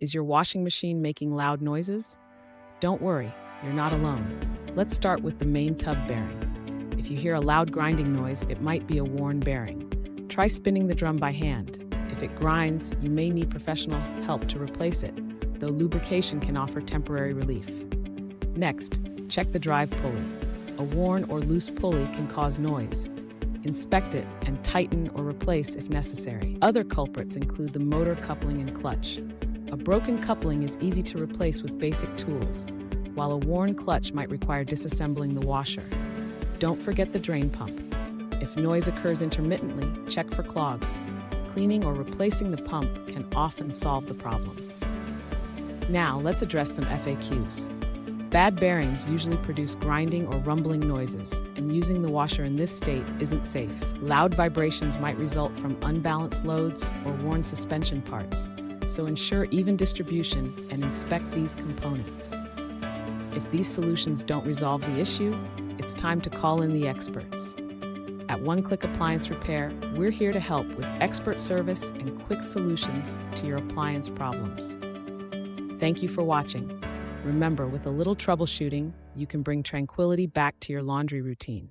Is your washing machine making loud noises? Don't worry, you're not alone. Let's start with the main tub bearing. If you hear a loud grinding noise, it might be a worn bearing. Try spinning the drum by hand. If it grinds, you may need professional help to replace it, though lubrication can offer temporary relief. Next, check the drive pulley. A worn or loose pulley can cause noise. Inspect it and tighten or replace if necessary. Other culprits include the motor coupling and clutch. A broken coupling is easy to replace with basic tools, while a worn clutch might require disassembling the washer. Don't forget the drain pump. If noise occurs intermittently, check for clogs. Cleaning or replacing the pump can often solve the problem. Now, let's address some FAQs. Bad bearings usually produce grinding or rumbling noises, and using the washer in this state isn't safe. Loud vibrations might result from unbalanced loads or worn suspension parts, so ensure even distribution and inspect these components. If these solutions don't resolve the issue, it's time to call in the experts. At One Click Appliance Repair, we're here to help with expert service and quick solutions to your appliance problems. Thank you for watching. Remember, with a little troubleshooting, you can bring tranquility back to your laundry routine.